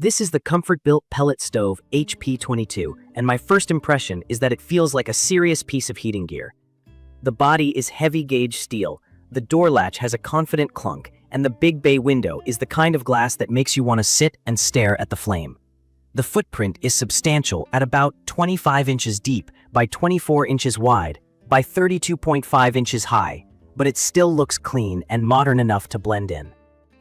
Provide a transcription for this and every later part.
This is the Comfortbilt Pellet Stove HP22, and my first impression is that it feels like a serious piece of heating gear. The body is heavy-gauge steel, the door latch has a confident clunk, and the big bay window is the kind of glass that makes you want to sit and stare at the flame. The footprint is substantial at about 25 inches deep by 24 inches wide by 32.5 inches high, but it still looks clean and modern enough to blend in.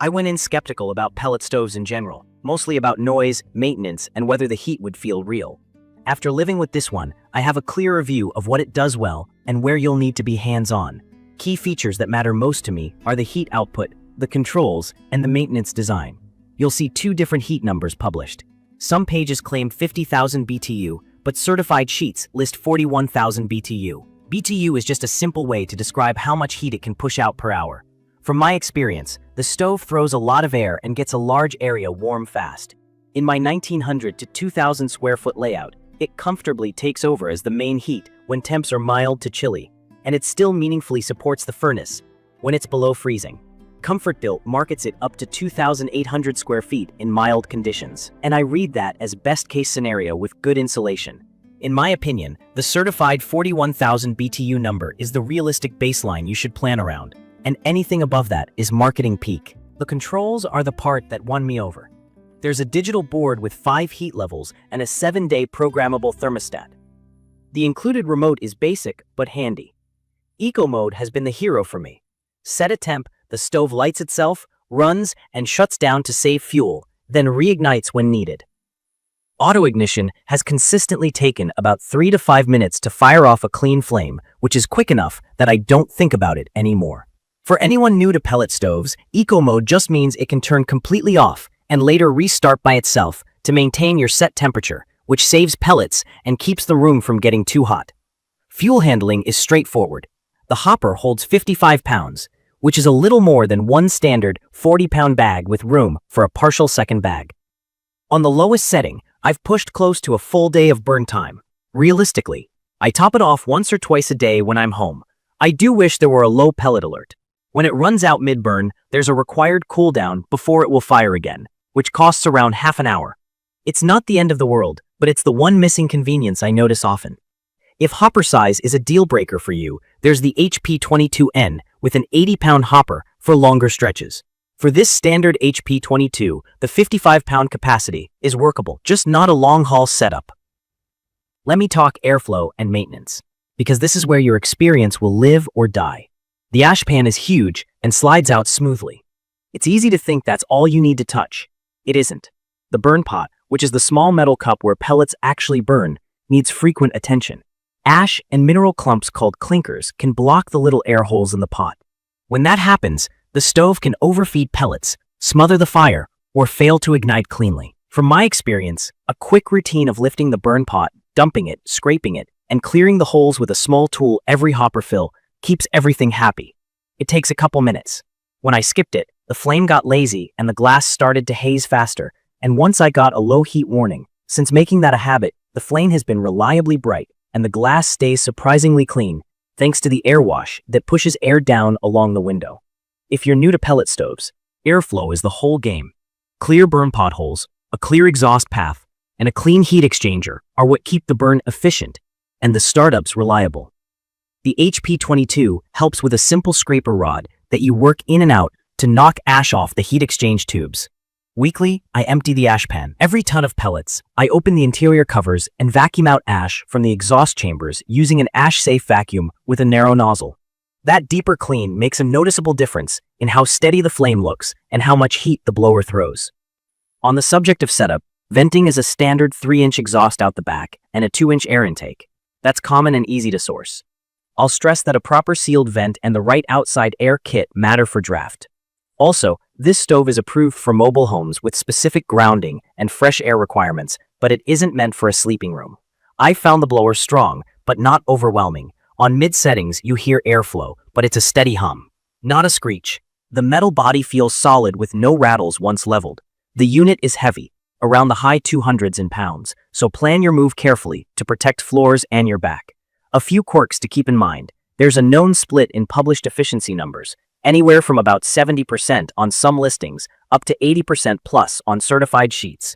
I went in skeptical about pellet stoves in general, mostly about noise, maintenance, and whether the heat would feel real. After living with this one, I have a clearer view of what it does well and where you'll need to be hands-on. Key features that matter most to me are the heat output, the controls, and the maintenance design. You'll see two different heat numbers published. Some pages claim 50,000 BTU, but certified sheets list 41,000 BTU. BTU is just a simple way to describe how much heat it can push out per hour. From my experience, the stove throws a lot of air and gets a large area warm fast. In my 1900 to 2000 square foot layout, it comfortably takes over as the main heat when temps are mild to chilly, and it still meaningfully supports the furnace when it's below freezing. Comfortbilt markets it up to 2,800 square feet in mild conditions, and I read that as best-case scenario with good insulation. In my opinion, the certified 41,000 BTU number is the realistic baseline you should plan around, and anything above that is marketing peak. The controls are the part that won me over. There's a digital board with 5 heat levels and a 7-day programmable thermostat. The included remote is basic but handy. Eco mode has been the hero for me. Set a temp, the stove lights itself, runs, and shuts down to save fuel, then reignites when needed. Auto ignition has consistently taken about 3 to 5 minutes to fire off a clean flame, which is quick enough that I don't think about it anymore. For anyone new to pellet stoves, eco mode just means it can turn completely off and later restart by itself to maintain your set temperature, which saves pellets and keeps the room from getting too hot. Fuel handling is straightforward. The hopper holds 55 pounds, which is a little more than one standard 40-pound bag with room for a partial second bag. On the lowest setting, I've pushed close to a full day of burn time. Realistically, I top it off once or twice a day when I'm home. I do wish there were a low pellet alert. When it runs out mid-burn, there's a required cooldown before it will fire again, which costs around half an hour. It's not the end of the world, but it's the one missing convenience I notice often. If hopper size is a deal breaker for you, there's the HP22N with an 80-pound hopper for longer stretches. For this standard HP22, the 55-pound capacity is workable, just not a long-haul setup. Let me talk airflow and maintenance, because this is where your experience will live or die. The ash pan is huge and slides out smoothly. It's easy to think that's all you need to touch. It isn't. The burn pot, which is the small metal cup where pellets actually burn, needs frequent attention. Ash and mineral clumps called clinkers can block the little air holes in the pot. When that happens, the stove can overfeed pellets, smother the fire, or fail to ignite cleanly. From my experience, a quick routine of lifting the burn pot, dumping it, scraping it, and clearing the holes with a small tool every hopper fill keeps everything happy. It takes a couple minutes. When I skipped it, the flame got lazy and the glass started to haze faster, and once I got a low heat warning, since making that a habit, the flame has been reliably bright and the glass stays surprisingly clean, thanks to the air wash that pushes air down along the window. If you're new to pellet stoves, airflow is the whole game. Clear burn potholes, a clear exhaust path, and a clean heat exchanger are what keep the burn efficient and the startups reliable. The HP22 helps with a simple scraper rod that you work in and out to knock ash off the heat exchange tubes. Weekly, I empty the ash pan. Every ton of pellets, I open the interior covers and vacuum out ash from the exhaust chambers using an ash-safe vacuum with a narrow nozzle. That deeper clean makes a noticeable difference in how steady the flame looks and how much heat the blower throws. On the subject of setup, venting is a standard 3-inch exhaust out the back and a 2-inch air intake. That's common and easy to source. I'll stress that a proper sealed vent and the right outside air kit matter for draft. Also, this stove is approved for mobile homes with specific grounding and fresh air requirements, but it isn't meant for a sleeping room. I found the blower strong, but not overwhelming. On mid settings, you hear airflow, but it's a steady hum, not a screech. The metal body feels solid with no rattles once leveled. The unit is heavy, around the high 200s in pounds, so plan your move carefully to protect floors and your back. A few quirks to keep in mind. There's a known split in published efficiency numbers, anywhere from about 70% on some listings up to 80% plus on certified sheets.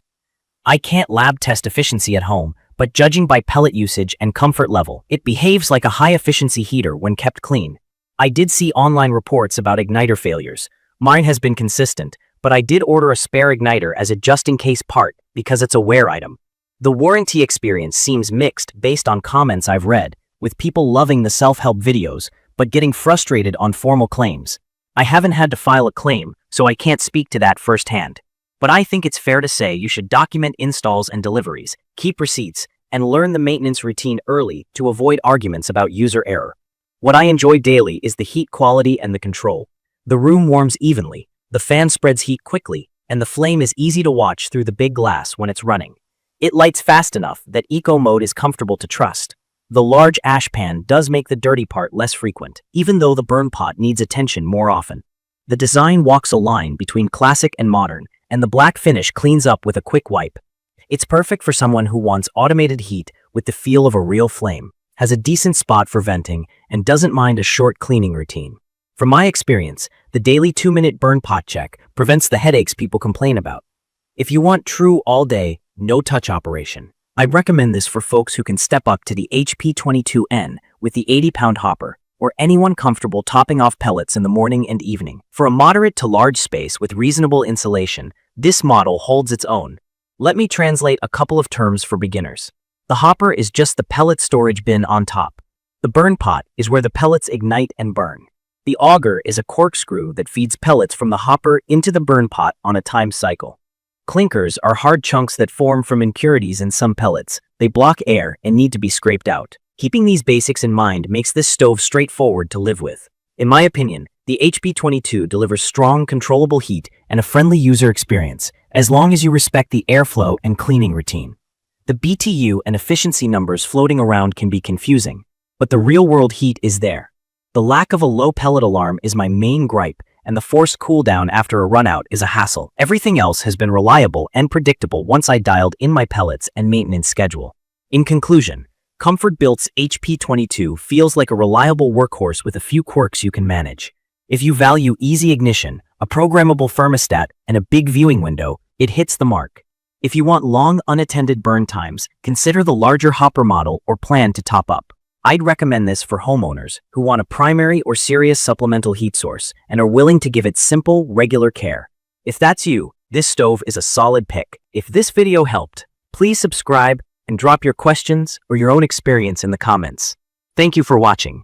I can't lab test efficiency at home, but judging by pellet usage and comfort level, it behaves like a high-efficiency heater when kept clean. I did see online reports about igniter failures. Mine has been consistent, but I did order a spare igniter as a just-in-case part because it's a wear item. The warranty experience seems mixed based on comments I've read, with people loving the self-help videos, but getting frustrated on formal claims. I haven't had to file a claim, so I can't speak to that firsthand. But I think it's fair to say you should document installs and deliveries, keep receipts, and learn the maintenance routine early to avoid arguments about user error. What I enjoy daily is the heat quality and the control. The room warms evenly, the fan spreads heat quickly, and the flame is easy to watch through the big glass when it's running. It lights fast enough that eco mode is comfortable to trust. The large ash pan does make the dirty part less frequent, even though the burn pot needs attention more often. The design walks a line between classic and modern, and the black finish cleans up with a quick wipe. It's perfect for someone who wants automated heat with the feel of a real flame, has a decent spot for venting, and doesn't mind a short cleaning routine. From my experience, the daily 2-minute burn pot check prevents the headaches people complain about. If you want true all-day, no-touch operation, I'd recommend this for folks who can step up to the HP22N with the 80-pound hopper, or anyone comfortable topping off pellets in the morning and evening. For a moderate to large space with reasonable insulation, this model holds its own. Let me translate a couple of terms for beginners. The hopper is just the pellet storage bin on top. The burn pot is where the pellets ignite and burn. The auger is a corkscrew that feeds pellets from the hopper into the burn pot on a timed cycle. Clinkers are hard chunks that form from impurities in some pellets. They block air and need to be scraped out. Keeping these basics in mind makes this stove straightforward to live with. In my opinion, the HP22 delivers strong, controllable heat and a friendly user experience, as long as you respect the airflow and cleaning routine. The BTU and efficiency numbers floating around can be confusing, but the real-world heat is there. The lack of a low pellet alarm is my main gripe, and the forced cool-down after a run-out is a hassle. Everything else has been reliable and predictable once I dialed in my pellets and maintenance schedule. In conclusion, Comfortbilt's HP22 feels like a reliable workhorse with a few quirks you can manage. If you value easy ignition, a programmable thermostat, and a big viewing window, it hits the mark. If you want long, unattended burn times, consider the larger hopper model or plan to top up. I'd recommend this for homeowners who want a primary or serious supplemental heat source and are willing to give it simple, regular care. If that's you, this stove is a solid pick. If this video helped, please subscribe and drop your questions or your own experience in the comments. Thank you for watching.